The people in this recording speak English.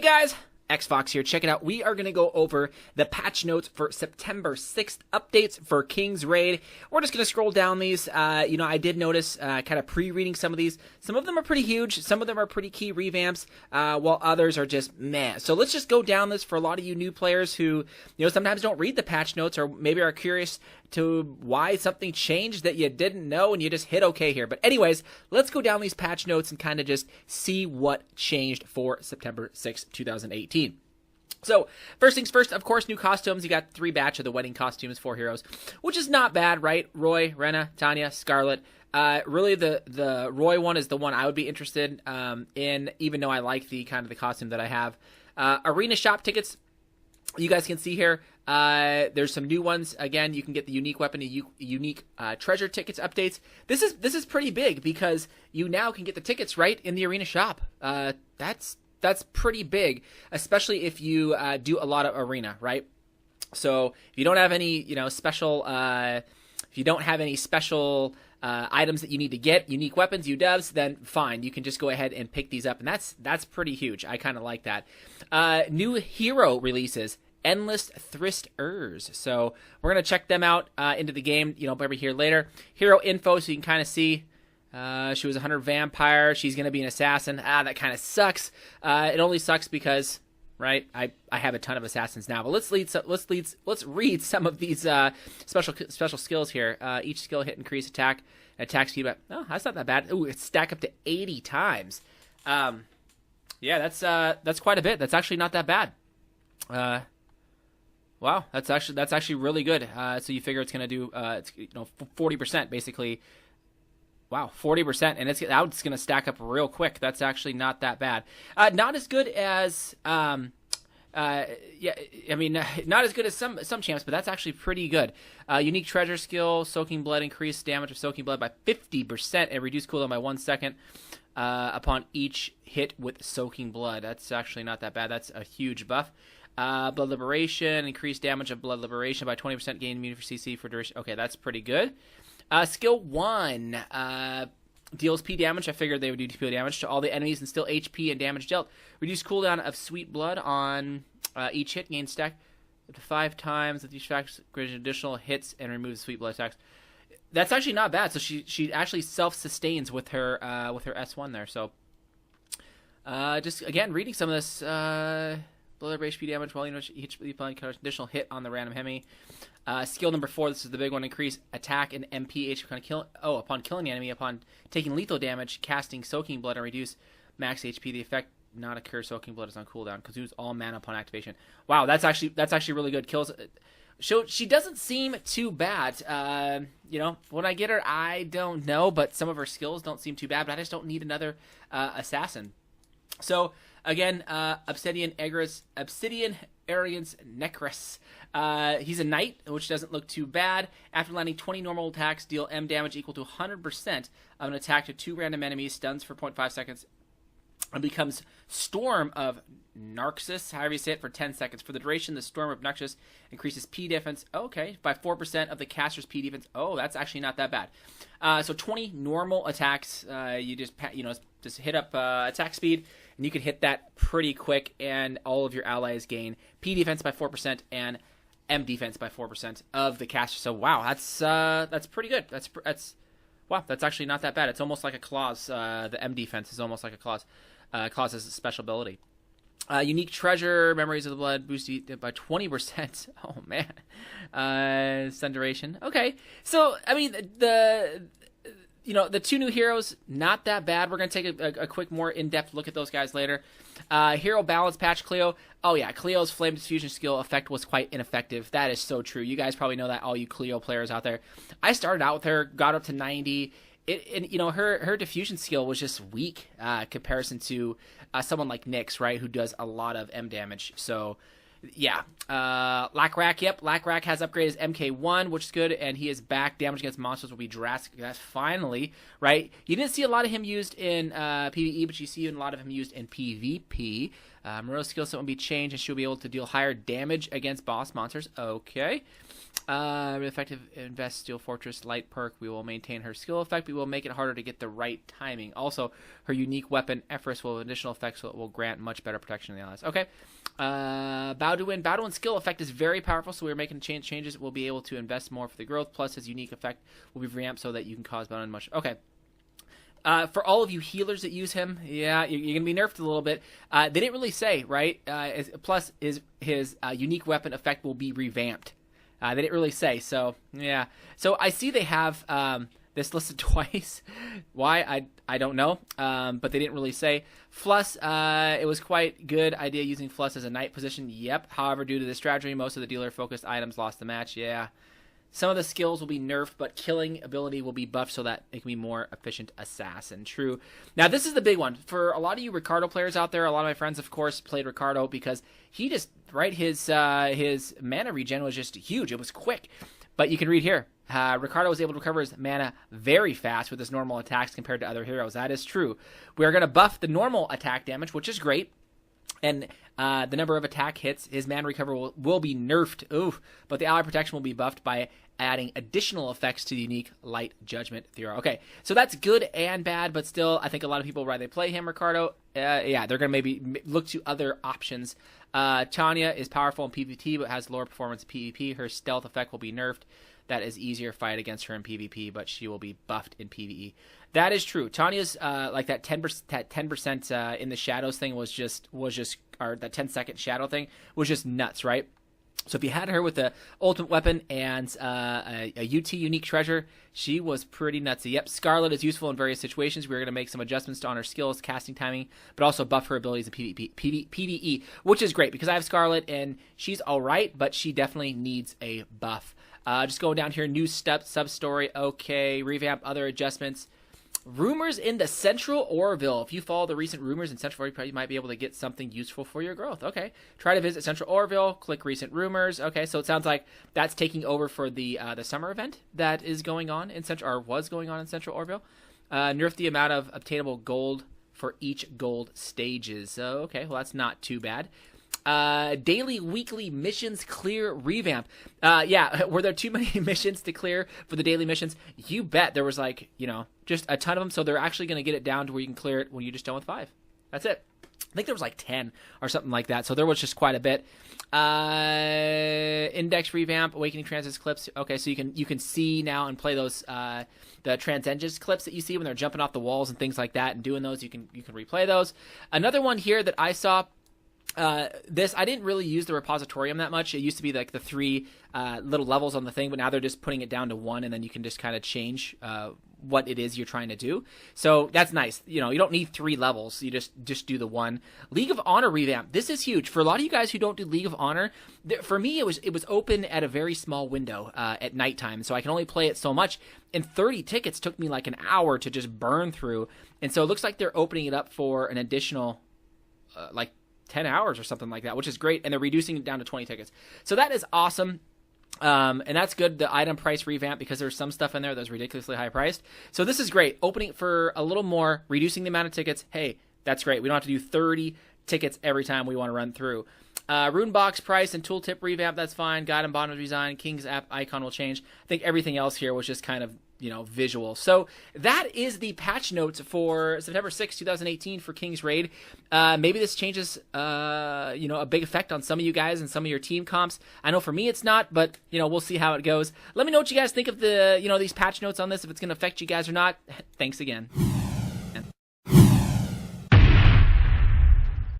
guys, Xfox here. Check it out. We are going to go over the patch notes for September 6th updates for King's Raid. We're just going to scroll down these. I did notice kind of pre-reading some of these. Some of them are pretty huge. Some of them are pretty key revamps, while others are just meh. So let's just go down this for a lot of you new players who, sometimes don't read the patch notes or maybe are curious to why something changed that you didn't know and you just hit okay here. But anyways, let's go down these patch notes and kind of just see what changed for September 6th, 2018. So, first things first, of course, new costumes. You got 3 batch of the wedding costumes, 4 heroes, which is not bad, right? Roy, Rena, Tania, Scarlett. Really, the Roy one is the one I would be interested in, even though I like the costume that I have. Arena shop tickets, you guys can see here. There's some new ones. Again, you can get the unique weapon, unique treasure tickets updates. This is pretty big because you now can get the tickets right in the arena shop. That's pretty big, especially if you do a lot of arena, right? So if you don't have any, special, items that you need to get, unique weapons, UWs, then fine, you can just go ahead and pick these up, and that's pretty huge. I kind of like that. New hero releases. Endless Thristers. So we're going to check them out into the game, maybe here later. Hero info, so you can kind of see she was a hunter vampire. She's going to be an assassin. That kind of sucks. It only sucks because, right, I have a ton of assassins now. But let's read some of these special skills here. Each skill hit increase attack speed. But that's not that bad. Ooh, it's stack up to 80 times. Yeah, that's quite a bit. That's actually not that bad. Wow, that's actually really good. So you figure it's going to do 40% basically. Wow, 40%, and it's going to stack up real quick. That's actually not that bad. Not as good as not as good as some champs, but that's actually pretty good. Unique treasure skill, soaking blood, increase damage of soaking blood by 50% and reduce cooldown by 1 second upon each hit with soaking blood. That's actually not that bad. That's a huge buff. Blood liberation, increased damage of blood liberation by 20%, gain immunity for CC for duration. Okay, that's pretty good. Skill 1 deals P damage. I figured they would do P damage to all the enemies and still HP and damage dealt. Reduce cooldown of sweet blood on each hit, gain stack up to 5 times with each fact, additional hits and removes sweet blood attacks. That's actually not bad. So she actually self-sustains with her S1 there. So just again reading some of this. Blood HP damage while each additional hit on the random hemi. Skill number 4, this is the big one, increase attack and MP HP upon killing the enemy. Upon taking lethal damage, casting soaking blood and reduce max HP. The effect not occur. Soaking blood is on cooldown. Consumes all mana upon activation. Wow, that's actually really good. Kills. She doesn't seem too bad. When I get her, I don't know, but some of her skills don't seem too bad. But I just don't need another assassin. So again, Obsidian Arians Necros. He's a knight, which doesn't look too bad. After landing 20 normal attacks, deal M damage equal to 100% of an attack to 2 random enemies, stuns for 0.5 seconds, and becomes Storm of Narxus, however you say it, for 10 seconds. For the duration, the Storm of Narxus increases P defense, by 4% of the caster's P defense. Oh, that's actually not that bad. So 20 normal attacks, you just hit up attack speed, and you can hit that pretty quick, and all of your allies gain P defense by 4% and M defense by 4% of the caster. So wow, that's pretty good. Wow, that's actually not that bad. It's almost like a clause. The M defense is almost like a clause. Clause has a special ability. Unique treasure, memories of the blood, boosted by 20%. Oh man. Stun duration. Okay. So I mean the 2 new heroes, not that bad. We're going to take a quick, more in-depth look at those guys later. Hero balance patch, Cleo. Oh yeah, Cleo's flame diffusion skill effect was quite ineffective. That is so true. You guys probably know that, all you Cleo players out there. I started out with her, got up to 90. Her diffusion skill was just weak comparison to someone like Nyx, right, who does a lot of M damage. So Yeah. Lackrack, yep. Lackrack has upgraded as MK1, which is good, and he is back. Damage against monsters will be drastic. That's finally, right? You didn't see a lot of him used in PvE, but you see a lot of him used in PvP. Marilla's skill set will be changed, and she'll be able to deal higher damage against boss monsters. Okay. Effective invest Steel Fortress light perk. We will maintain her skill effect. We will make it harder to get the right timing. Also, her unique weapon, Ephris, will have additional effects, so it will grant much better protection than the allies. Okay. Bowduin. Bowduin's skill effect is very powerful, so we're making changes. We'll be able to invest more for the growth, plus his unique effect will be revamped so that you can cause Bowduin much. Okay. For all of you healers that use him, yeah, you're going to be nerfed a little bit. They didn't really say, right? Plus, his unique weapon effect will be revamped. They didn't really say, so yeah. So I see they have this listed twice. Why? I don't know, but they didn't really say. Fluss, it was quite good idea using Fluss as a knight position. Yep. However, due to the strategy, most of the dealer-focused items lost the match. Yeah. Some of the skills will be nerfed, but killing ability will be buffed so that it can be more efficient assassin. True. Now, this is the big one. For a lot of you Ricardo players out there, a lot of my friends, of course, played Ricardo because he just, right, his mana regen was just huge. It was quick. But you can read here. Ricardo was able to recover his mana very fast with his normal attacks compared to other heroes. That is true. We are going to buff the normal attack damage, which is great. And the number of attack hits, his mana recovery will be nerfed. Ooh, but the ally protection will be buffed by adding additional effects to the unique light judgment theory. Okay, so that's good and bad, but still, I think a lot of people rather play him, Ricardo. Yeah, they're going to maybe look to other options. Tania is powerful in PvP, but has lower performance in PvP. Her stealth effect will be nerfed. That is easier fight against her in PvP, but she will be buffed in PvE. That is true. Tania's like that 10% in the shadows thing was just or that 10-second shadow thing was just nuts, right? So if you had her with the ultimate weapon and a UT unique treasure, she was pretty nutsy. Yep, Scarlett is useful in various situations. We're going to make some adjustments on her skills, casting timing, but also buff her abilities in PvE, which is great because I have Scarlett and she's all right, but she definitely needs a buff. Just going down here, new sub-story. Okay, revamp, other adjustments. Rumors in the Central Orville. If you follow the recent rumors in Central Orville, you might be able to get something useful for your growth. Okay. Try to visit Central Orville. Click recent rumors. Okay, so it sounds like that's taking over for the summer event that is going on in Central, or was going on in Central Orville. Nerf the amount of obtainable gold for each gold stages. So, okay, well, that's not too bad. Daily, weekly missions clear revamp. Yeah, were there too many missions to clear for the daily missions? You bet. There was like, just a ton of them. So they're actually going to get it down to where you can clear it when you're just done with 5. That's it. I think there was like 10 or something like that. So there was just quite a bit. Index revamp, awakening transits clips. Okay, so you can see now and play those the transcendence clips that you see when they're jumping off the walls and things like that and doing those. You can replay those. Another one here that I saw. This, I didn't really use the repositorium that much. It used to be like the 3 little levels on the thing, but now they're just putting it down to 1, and then you can just kind of change what it is you're trying to do. So that's nice. You don't need 3 levels. You just do the 1. League of Honor revamp. This is huge. For a lot of you guys who don't do League of Honor, for me, it was open at a very small window at nighttime, so I can only play it so much. And 30 tickets took me like an hour to just burn through. And so it looks like they're opening it up for an additional, 10 hours or something like that, which is great, and they're reducing it down to 20 tickets. So that is awesome, and that's good. The item price revamp, because there's some stuff in there that's ridiculously high priced. So this is great. Opening for a little more, reducing the amount of tickets. Hey, that's great. We don't have to do 30 tickets every time we want to run through. Rune box price and tooltip revamp, that's fine. Guide and bond was redesigned. King's app icon will change. I think everything else here was just kind of visual. So that is the patch notes for September 6, 2018 for King's Raid. Maybe this changes, a big effect on some of you guys and some of your team comps. I know for me it's not, but, we'll see how it goes. Let me know what you guys think of the, these patch notes on this, if it's going to affect you guys or not. Thanks again.